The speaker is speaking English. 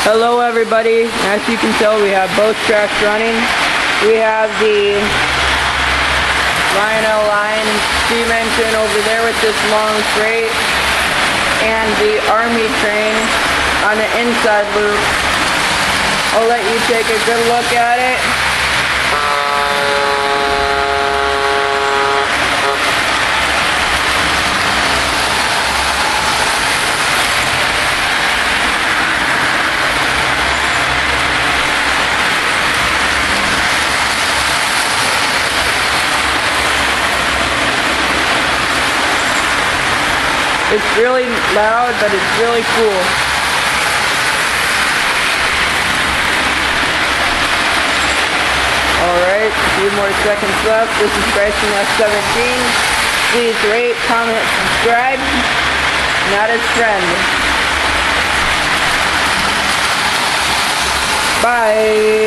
Hello everybody, as you can tell we have both tracks running. We have the Lionel Line steam engine over there with this long freight and the Army train on the inside loop. I'll let you take a good look at it. It's really loud, but it's really cool. Alright, a few more seconds left. This is Bryson F17. Please rate, comment, subscribe. Not his friend. Bye.